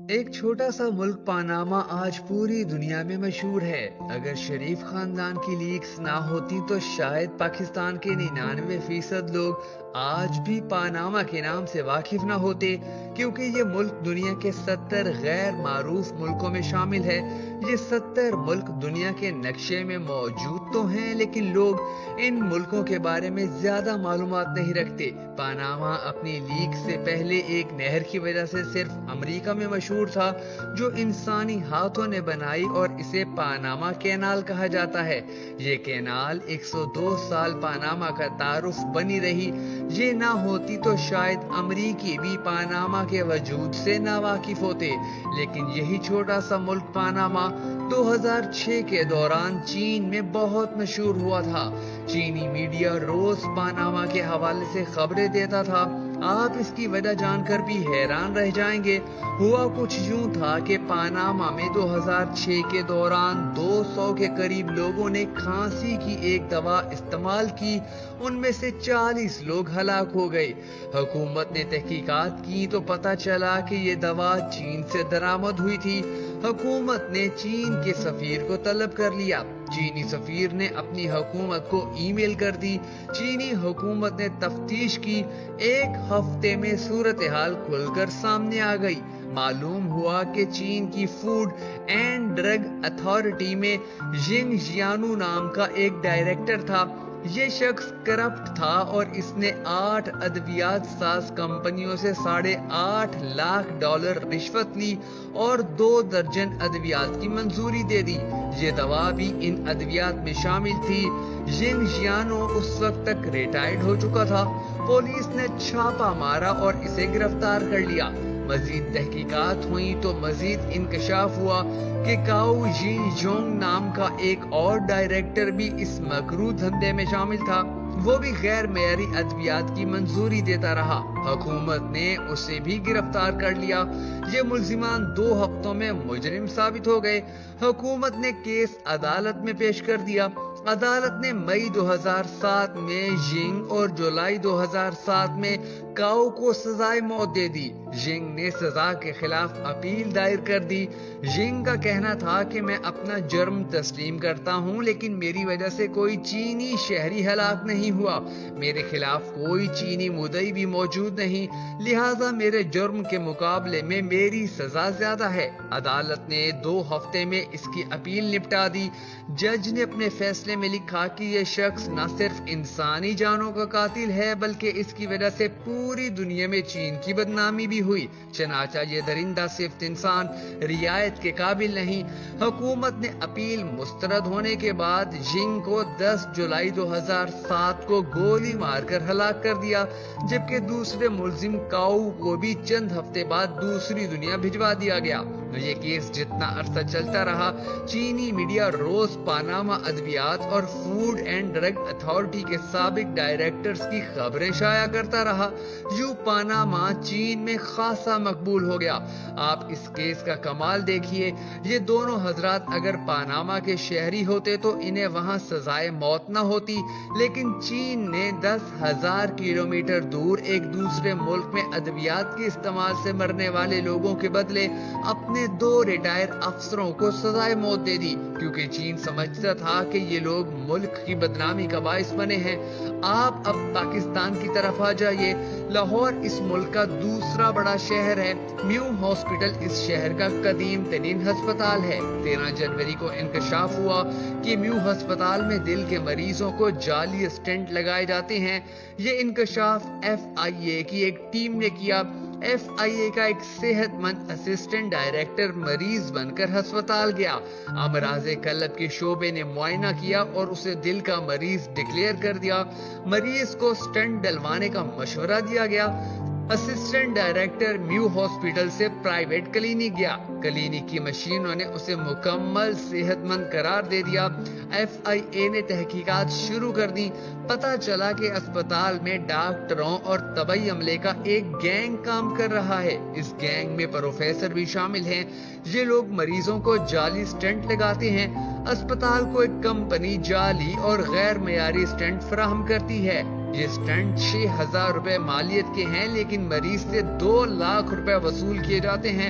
ایک چھوٹا سا ملک پاناما آج پوری دنیا میں مشہور ہے۔ اگر شریف خاندان کی لیکس نہ ہوتی تو شاید پاکستان کے 99% لوگ آج بھی پاناما کے نام سے واقف نہ ہوتے، کیونکہ یہ ملک دنیا کے 70 غیر معروف ملکوں میں شامل ہے۔ یہ 70 ملک دنیا کے نقشے میں موجود تو ہیں، لیکن لوگ ان ملکوں کے بارے میں زیادہ معلومات نہیں رکھتے۔ پاناما اپنی لیک سے پہلے ایک نہر کی وجہ سے صرف امریکہ میں مشہور تھا، جو انسانی ہاتھوں نے بنائی، اور اسے پاناما کینال کہا جاتا ہے۔ یہ کینال 102 سال پاناما کا تعارف بنی رہی۔ یہ نہ ہوتی تو شاید امریکی بھی پاناما کے وجود سے ناواقف ہوتے، لیکن یہی چھوٹا سا ملک پاناما 2006 کے دوران چین میں بہت مشہور ہوا تھا۔ چینی میڈیا روز پاناما کے حوالے سے خبریں دیتا تھا۔ آپ اس کی وجہ جان کر بھی حیران رہ جائیں گے۔ ہوا کچھ یوں تھا کہ پاناما میں 2006 کے دوران 200 کے قریب لوگوں نے کھانسی کی ایک دوا استعمال کی، ان میں سے 40 لوگ ہلاک ہو گئے۔ حکومت نے تحقیقات کی تو پتہ چلا کہ یہ دوا چین سے درآمد ہوئی تھی۔ حکومت نے چین کے سفیر کو طلب کر لیا۔ چینی سفیر نے اپنی حکومت کو ای میل کر دی۔ چینی حکومت نے تفتیش کی۔ ایک ہفتے میں صورتحال کھل کر سامنے آ گئی۔ معلوم ہوا کہ چین کی فوڈ اینڈ ڈرگ اتھارٹی میں ینگ جیانو نام کا ایک ڈائریکٹر تھا۔ یہ شخص کرپٹ تھا اور اس نے 8 ادویات ساز کمپنیوں سے $8.5 لاکھ رشوت لی اور 2 درجن ادویات کی منظوری دے دی۔ یہ دوا بھی ان ادویات میں شامل تھی۔ ینگ جیانو اس وقت تک ریٹائرڈ ہو چکا تھا۔ پولیس نے چھاپا مارا اور اسے گرفتار کر لیا۔ مزید تحقیقات ہوئیں تو مزید انکشاف ہوا کہ کاؤ جین جونگ نام کا ایک اور ڈائریکٹر بھی اس مکروہ دھندے میں شامل تھا۔ وہ بھی غیر معیاری ادویات کی منظوری دیتا رہا۔ حکومت نے اسے بھی گرفتار کر لیا۔ یہ ملزمان 2 ہفتوں میں مجرم ثابت ہو گئے۔ حکومت نے کیس عدالت میں پیش کر دیا۔ عدالت نے مئی 2007 میں ینگ اور جولائی 2007 میں کاؤ کو سزائے موت دے دی۔ ینگ نے سزا کے خلاف اپیل دائر کر دی۔ ینگ کا کہنا تھا کہ میں اپنا جرم تسلیم کرتا ہوں، لیکن میری وجہ سے کوئی چینی شہری ہلاک نہیں ہوا۔ میرے خلاف کوئی چینی مدعی بھی موجود نہیں، لہٰذا میرے جرم کے مقابلے میں میری سزا زیادہ ہے۔ عدالت نے 2 ہفتے میں اس کی اپیل نپٹا دی۔ جج نے اپنے فیصلے میں لکھا کہ یہ شخص نہ صرف انسانی جانوں کا قاتل ہے، بلکہ اس کی وجہ سے پوری دنیا میں چین کی بدنامی بھی ہوئی۔ چنانچہ یہ درندہ صفت انسان رعایت کے قابل نہیں۔ حکومت نے اپیل مسترد ہونے کے بعد ینگ کو 10 جولائی 2007 کو گولی مار کر ہلاک کر دیا، جبکہ دوسرے ملزم کاؤ کو بھی چند ہفتے بعد دوسری دنیا بھجوا دیا گیا۔ یہ کیس جتنا عرصہ چلتا رہا، چینی میڈیا روز پاناما ادویات اور فوڈ اینڈ ڈرگ اتھارٹی کے سابق ڈائریکٹرز کی خبریں شائع کرتا رہا۔ یوں پاناما چین میں خاصا مقبول ہو گیا۔ آپ اس کیس کا کمال دیکھیے۔ یہ دونوں حضرات اگر پاناما کے شہری ہوتے تو انہیں وہاں سزائے موت نہ ہوتی، لیکن چین نے 10,000 کلومیٹر دور ایک دوسرے ملک میں ادویات کے استعمال سے مرنے والے لوگوں کے بدلے اپنے 2 ریٹائر افسروں کو سزائے موت دے دی، کیونکہ چین سمجھتا تھا کہ یہ لوگ ملک کی بدنامی کا باعث بنے ہیں۔ آپ اب پاکستان کی طرف آ جائیے۔ لاہور اس ملک کا دوسرا بڑا شہر ہے۔ میو ہاسپٹل اس شہر کا قدیم ترین ہسپتال ہے۔ 13 جنوری کو انکشاف ہوا کہ میو ہسپتال میں دل کے مریضوں کو جعلی اسٹنٹ لگائے جاتے ہیں۔ یہ انکشاف FIA کی ایک ٹیم نے کیا۔ FIA کا ایک صحت مند اسسٹنٹ ڈائریکٹر مریض بن کر ہسپتال گیا۔ امراض قلب کے شعبے نے معائنہ کیا اور اسے دل کا مریض ڈکلیئر کر دیا۔ مریض کو اسٹنٹ ڈلوانے کا مشورہ دیا گیا۔ اسسٹنٹ ڈائریکٹر میو ہاسپٹل سے پرائیویٹ کلینک گیا۔ کلینک کی مشینوں نے اسے مکمل صحت مند قرار دے دیا۔ FIA نے تحقیقات شروع کر دی۔ پتہ چلا کہ اسپتال میں ڈاکٹروں اور طبی عملے کا ایک گینگ کام کر رہا ہے۔ اس گینگ میں پروفیسر بھی شامل ہیں۔ یہ لوگ مریضوں کو جعلی اسٹنٹ لگاتے ہیں۔ اسپتال کو ایک کمپنی جعلی اور غیر معیاری اسٹنٹ فراہم کرتی ہے۔ یہ اسٹنٹ 6,000 روپے مالیت کے ہیں، لیکن مریض سے 2 لاکھ روپے وصول کیے جاتے ہیں۔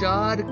4